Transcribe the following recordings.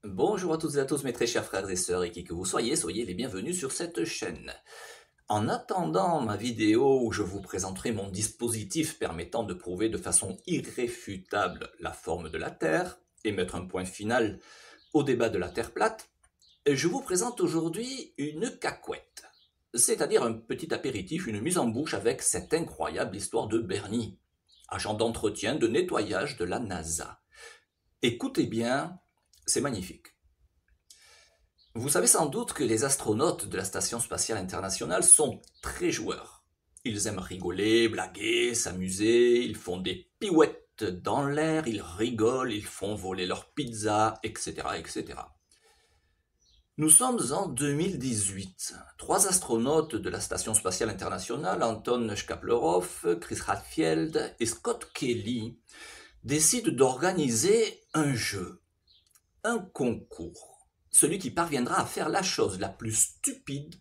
Bonjour à toutes et à tous mes très chers frères et sœurs et qui que vous soyez, soyez les bienvenus sur cette chaîne. En attendant ma vidéo où je vous présenterai mon dispositif permettant de prouver de façon irréfutable la forme de la Terre et mettre un point final au débat de la Terre plate, je vous présente aujourd'hui une cacouette, c'est-à-dire un petit apéritif, une mise en bouche avec cette incroyable histoire de Bernie, agent d'entretien de nettoyage de la NASA. Écoutez bien, c'est magnifique. Vous savez sans doute que les astronautes de la Station spatiale internationale sont très joueurs. Ils aiment rigoler, blaguer, s'amuser, ils font des pirouettes dans l'air, ils rigolent, ils font voler leur pizza, etc., etc. Nous sommes en 2018. Trois astronautes de la Station spatiale internationale, Anton Shkaplerov, Chris Hadfield et Scott Kelly, décident d'organiser un jeu, un concours. Celui qui parviendra à faire la chose la plus stupide,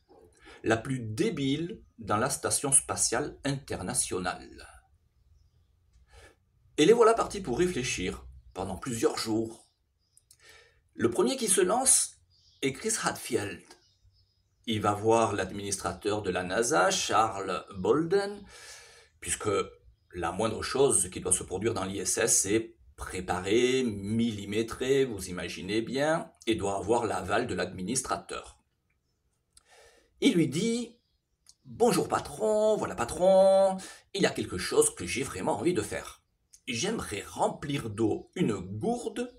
la plus débile dans la Station spatiale internationale. Et les voilà partis pour réfléchir pendant plusieurs jours. Le premier qui se lance est Chris Hadfield. Il va voir l'administrateur de la NASA, Charles Bolden, puisque la moindre chose qui doit se produire dans l'ISS, c'est préparé, millimétré, vous imaginez bien, et doit avoir l'aval de l'administrateur. Il lui dit « Bonjour patron, voilà patron, il y a quelque chose que j'ai vraiment envie de faire. J'aimerais remplir d'eau une gourde,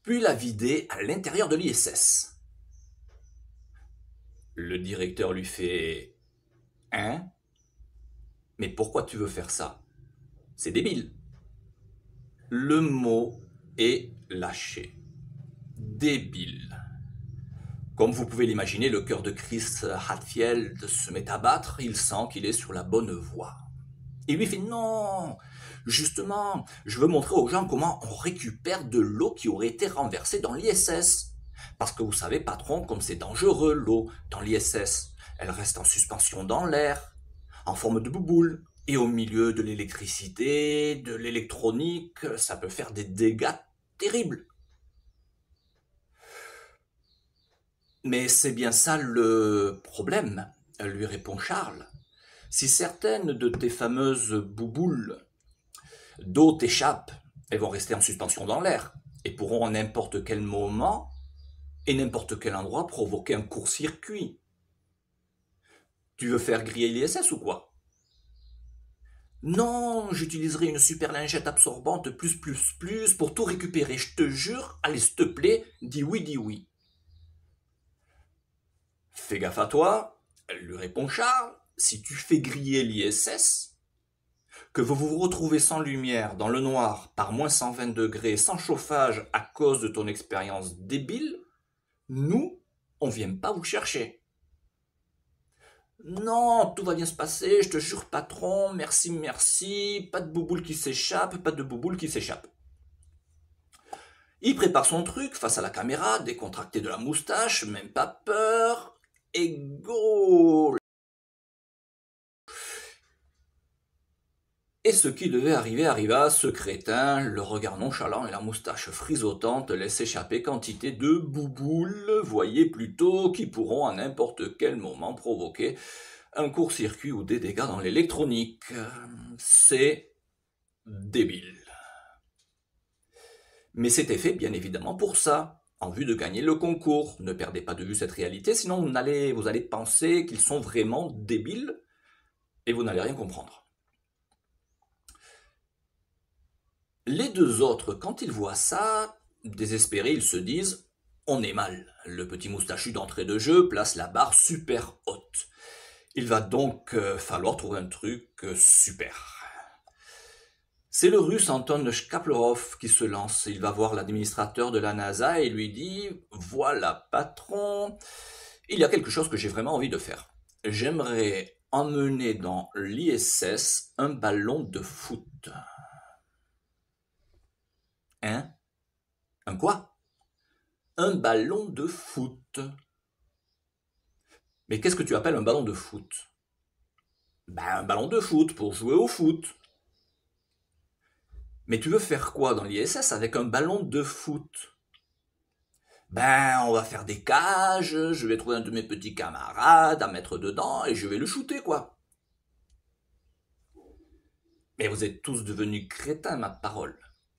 puis la vider à l'intérieur de l'ISS. » Le directeur lui fait « Hein ? Mais pourquoi tu veux faire ça ? C'est débile. » Le mot est lâché. Débile. Comme vous pouvez l'imaginer, le cœur de Chris Hadfield se met à battre, il sent qu'il est sur la bonne voie. Il lui fait « Non, justement, je veux montrer aux gens comment on récupère de l'eau qui aurait été renversée dans l'ISS. Parce que vous savez, patron, comme c'est dangereux l'eau dans l'ISS. Elle reste en suspension dans l'air, en forme de bouboule. Et au milieu de l'électricité, de l'électronique, ça peut faire des dégâts terribles. » Mais c'est bien ça le problème, lui répond Charles. Si certaines de tes fameuses bouboules d'eau t'échappent, elles vont rester en suspension dans l'air et pourront à n'importe quel moment et n'importe quel endroit provoquer un court-circuit. Tu veux faire griller l'ISS ou quoi ? Non, j'utiliserai une super lingette absorbante plus pour tout récupérer, je te jure. Allez, s'il te plaît, dis oui, dis oui. Fais gaffe à toi, lui répond Charles, si tu fais griller l'ISS, que vous vous retrouvez sans lumière, dans le noir, par moins 120 degrés, sans chauffage à cause de ton expérience débile, nous, on vient pas vous chercher. Non, tout va bien se passer, je te jure patron, merci, merci, pas de bouboule qui s'échappe, pas de bouboule qui s'échappe. Il prépare son truc face à la caméra, décontracté de la moustache, même pas peur, et go. Et ce qui devait arriver arriva, ce crétin, le regard nonchalant et la moustache frisotante laissent échapper quantité de bouboules, voyez plutôt, qui pourront à n'importe quel moment provoquer un court-circuit ou des dégâts dans l'électronique. C'est débile. Mais c'était fait bien évidemment pour ça, en vue de gagner le concours. Ne perdez pas de vue cette réalité, sinon vous allez penser qu'ils sont vraiment débiles et vous n'allez rien comprendre. Les deux autres, quand ils voient ça, désespérés, ils se disent « On est mal ». Le petit moustachu d'entrée de jeu place la barre super haute. Il va donc falloir trouver un truc super. C'est le russe Anton Shkaplerov qui se lance. Il va voir l'administrateur de la NASA et lui dit « Voilà, patron, il y a quelque chose que j'ai vraiment envie de faire. J'aimerais emmener dans l'ISS un ballon de foot. » Hein ? Un quoi ? Un ballon de foot. Mais qu'est-ce que tu appelles un ballon de foot ? Ben, un ballon de foot pour jouer au foot. Mais tu veux faire quoi dans l'ISS avec un ballon de foot ? Ben, on va faire des cages, je vais trouver un de mes petits camarades à mettre dedans et je vais le shooter, quoi. Mais vous êtes tous devenus crétins, ma parole.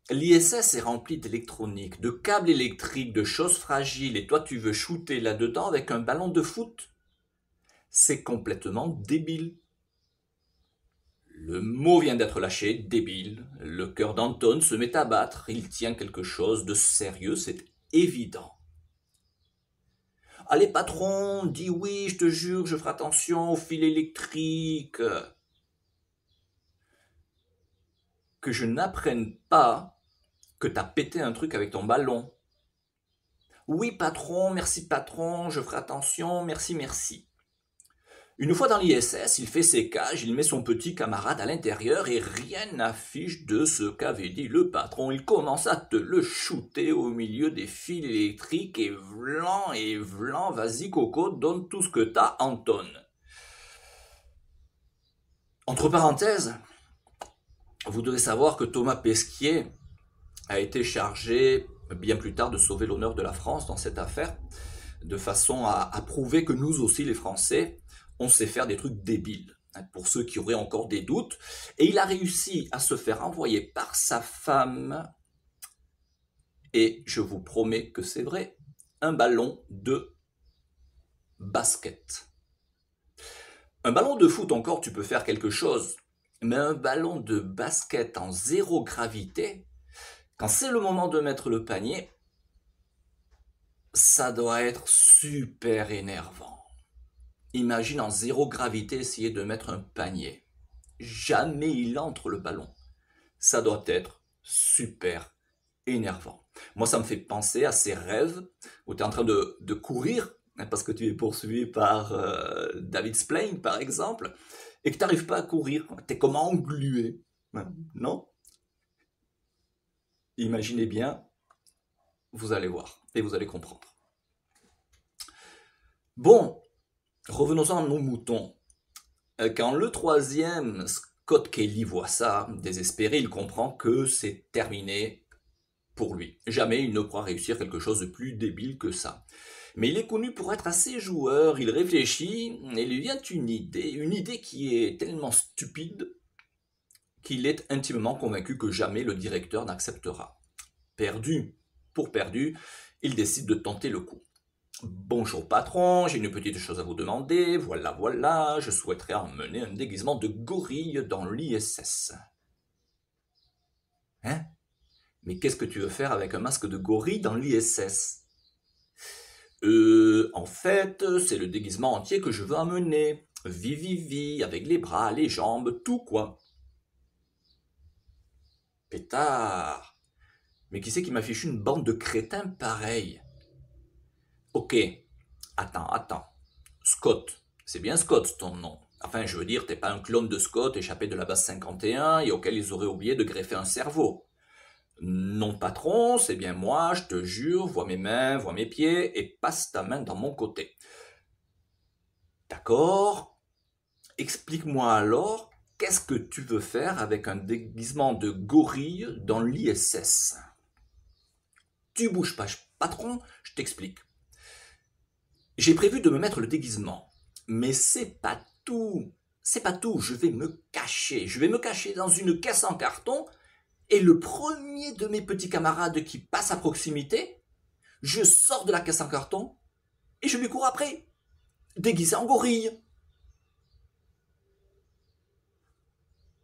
L'ISS est rempli d'électronique, de câbles électriques, de choses fragiles, et toi tu veux shooter là-dedans avec un ballon de foot? C'est complètement débile. Le mot vient d'être lâché, débile. Le cœur d'Anton se met à battre, il tient quelque chose de sérieux, c'est évident. Allez patron, dis oui, je te jure, je ferai attention au fil électrique. Que je n'apprenne pas que t'as pété un truc avec ton ballon. Oui patron, je ferai attention, merci, merci. Une fois dans l'ISS, il fait ses cages, il met son petit camarade à l'intérieur et rien n'affiche de ce qu'avait dit le patron. Il commence à te le shooter au milieu des fils électriques et vlan, vas-y Coco, donne tout ce que t'as, Anton. Entre parenthèses, vous devez savoir que Thomas Pesquet a été chargé bien plus tard de sauver l'honneur de la France dans cette affaire, de façon à prouver que nous aussi les Français, on sait faire des trucs débiles, pour ceux qui auraient encore des doutes. Et il a réussi à se faire envoyer par sa femme, et je vous promets que c'est vrai, un ballon de basket. Un ballon de foot encore, tu peux faire quelque chose, mais un ballon de basket en zéro gravité, quand c'est le moment de mettre le panier, ça doit être super énervant. Imagine en zéro gravité essayer de mettre un panier. Jamais il entre le ballon. Ça doit être super énervant. Moi, ça me fait penser à ces rêves où tu es en train de courir, parce que tu es poursuivi par David Splane, par exemple, et que tu n'arrives pas à courir. Tu es comme englué. Non? Imaginez bien, vous allez voir et vous allez comprendre. Bon, revenons-en à nos moutons. Quand le troisième, Scott Kelly, voit ça, désespéré, il comprend que c'est terminé pour lui. Jamais il ne pourra réussir quelque chose de plus débile que ça. Mais il est connu pour être assez joueur, il réfléchit et il lui vient une idée qui est tellement stupide qu'il est intimement convaincu que jamais le directeur n'acceptera. Perdu pour perdu, il décide de tenter le coup. Bonjour patron, j'ai une petite chose à vous demander, voilà, je souhaiterais emmener un déguisement de gorille dans l'ISS. Hein? Mais qu'est-ce que tu veux faire avec un masque de gorille dans l'ISS? En fait, c'est le déguisement entier que je veux emmener. Vivi, avec les bras, les jambes, tout quoi. Pétard. Mais qui c'est qui m'affiche une bande de crétins pareils? Ok, attends. Scott, c'est bien Scott ton nom. Enfin, je veux dire, t'es pas un clone de Scott échappé de la base 51 et auquel ils auraient oublié de greffer un cerveau. Non patron, c'est bien moi, je te jure, vois mes mains, vois mes pieds et passe ta main dans mon côté. D'accord? Explique-moi alors, qu'est-ce que tu veux faire avec un déguisement de gorille dans l'ISS? Tu bouges pas, patron, je t'explique. J'ai prévu de me mettre le déguisement, mais c'est pas tout. C'est pas tout, je vais me cacher. Je vais me cacher dans une caisse en carton et le premier de mes petits camarades qui passe à proximité, je sors de la caisse en carton et je lui cours après, déguisé en gorille.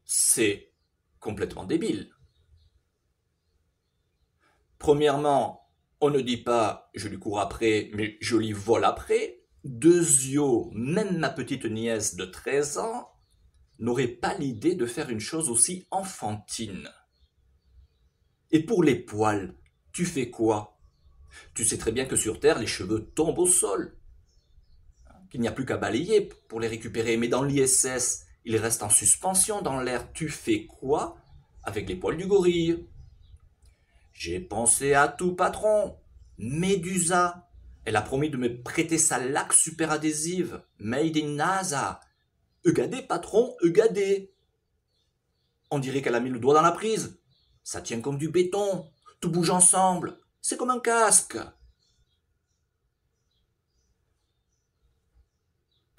C'est complètement débile. Premièrement, on ne dit pas je lui cours après, mais je lui vole après. Deuxièmement, même ma petite nièce de 13 ans n'aurait pas l'idée de faire une chose aussi enfantine. Et pour les poils, tu fais quoi? Tu sais très bien que sur Terre, les cheveux tombent au sol, qu'il n'y a plus qu'à balayer pour les récupérer. Mais dans l'ISS, ils restent en suspension dans l'air. Tu fais quoi avec les poils du gorille? J'ai pensé à tout, patron. Médusa. Elle a promis de me prêter sa laque super adhésive, made in NASA. Eugadé, patron, eugadé. On dirait qu'elle a mis le doigt dans la prise. Ça tient comme du béton. Tout bouge ensemble. C'est comme un casque.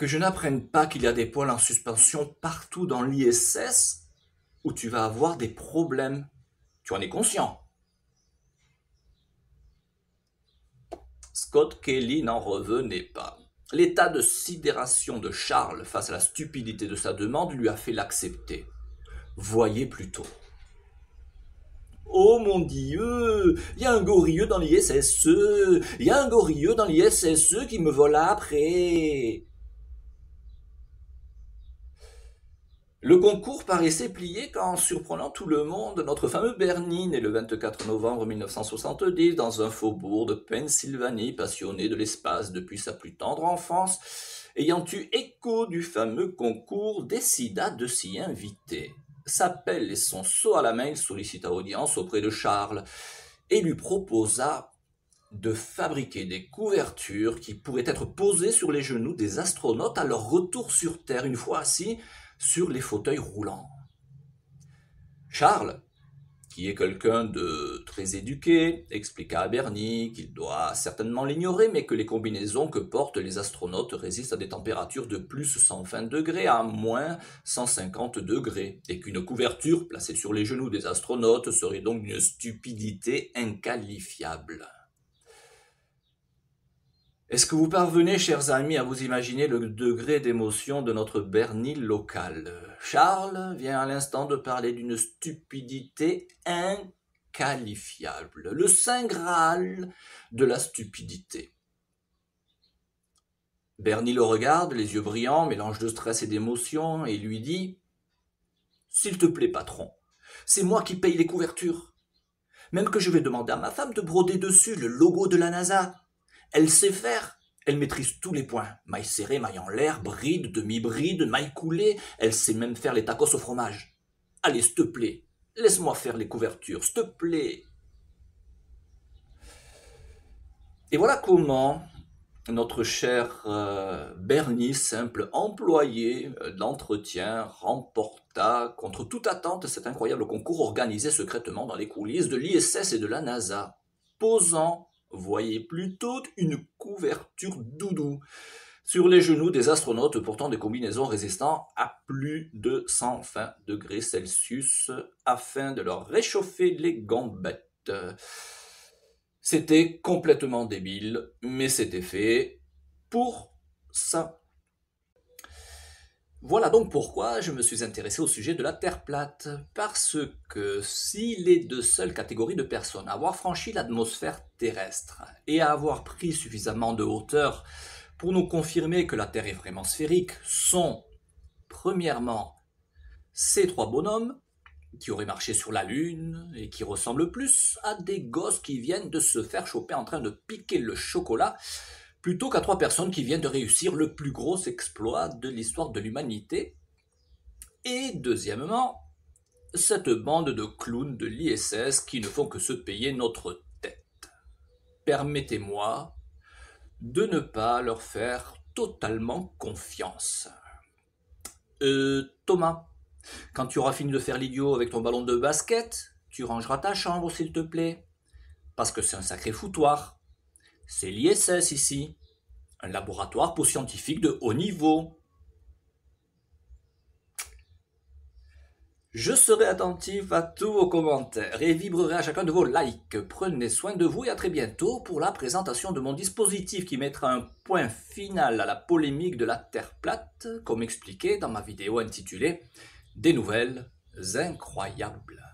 que je n'apprenne pas qu'il y a des poils en suspension partout dans l'ISS où tu vas avoir des problèmes. Tu en es conscient? Scott Kelly n'en revenait pas. L'état de sidération de Charles face à la stupidité de sa demande lui a fait l'accepter. Voyez plutôt. Oh mon Dieu, il y a un gorilleux dans l'ISSE, il y a un gorilleux dans l'ISSE qui me vole après. Le concours paraissait plié quand, surprenant tout le monde, notre fameux Bernie, né le 24 novembre 1970 dans un faubourg de Pennsylvanie, passionné de l'espace depuis sa plus tendre enfance, ayant eu écho du fameux concours, décida de s'y inviter. Sa pelle et son seau à la main, il sollicita audience auprès de Charles et lui proposa de fabriquer des couvertures qui pourraient être posées sur les genoux des astronautes à leur retour sur Terre, une fois assis sur les fauteuils roulants. Charles, qui est quelqu'un de très éduqué, expliqua à Bernie qu'il doit certainement l'ignorer, mais que les combinaisons que portent les astronautes résistent à des températures de plus 120 degrés à moins 150 degrés, et qu'une couverture placée sur les genoux des astronautes serait donc d'une stupidité inqualifiable. Est-ce que vous parvenez, chers amis, à vous imaginer le degré d'émotion de notre Bernie local? Charles vient à l'instant de parler d'une stupidité inqualifiable, le saint Graal de la stupidité. Bernie le regarde, les yeux brillants, mélange de stress et d'émotion, et lui dit « S'il te plaît, patron, c'est moi qui paye les couvertures. Même que je vais demander à ma femme de broder dessus le logo de la NASA. Elle sait faire, elle maîtrise tous les points. Maille serrée, maille en l'air, bride, demi-bride, maille coulée. Elle sait même faire les tacos au fromage. Allez, s'il te plaît, laisse-moi faire les couvertures, s'il te plaît. » Et voilà comment notre cher Bernie, simple employé d'entretien, remporta contre toute attente cet incroyable concours organisé secrètement dans les coulisses de l'ISS et de la NASA, posant, voyez plutôt, une couverture doudou sur les genoux des astronautes portant des combinaisons résistant à plus de 120 degrés Celsius afin de leur réchauffer les gambettes. C'était complètement débile, mais c'était fait pour ça. Voilà donc pourquoi je me suis intéressé au sujet de la Terre plate, parce que si les deux seules catégories de personnes à avoir franchi l'atmosphère terrestre et à avoir pris suffisamment de hauteur pour nous confirmer que la Terre est vraiment sphérique sont, premièrement, ces trois bonhommes qui auraient marché sur la Lune et qui ressemblent plus à des gosses qui viennent de se faire choper en train de piquer le chocolat, plutôt qu'à trois personnes qui viennent de réussir le plus gros exploit de l'histoire de l'humanité. Et deuxièmement, cette bande de clowns de l'ISS qui ne font que se payer notre tête. Permettez-moi de ne pas leur faire totalement confiance. Thomas, quand tu auras fini de faire l'idiot avec ton ballon de basket, tu rangeras ta chambre, s'il te plaît. Parce que c'est un sacré foutoir. C'est l'ISS ici, un laboratoire pour scientifiques de haut niveau. Je serai attentif à tous vos commentaires et vibrerai à chacun de vos likes. Prenez soin de vous et à très bientôt pour la présentation de mon dispositif qui mettra un point final à la polémique de la Terre plate, comme expliqué dans ma vidéo intitulée « Des nouvelles incroyables ».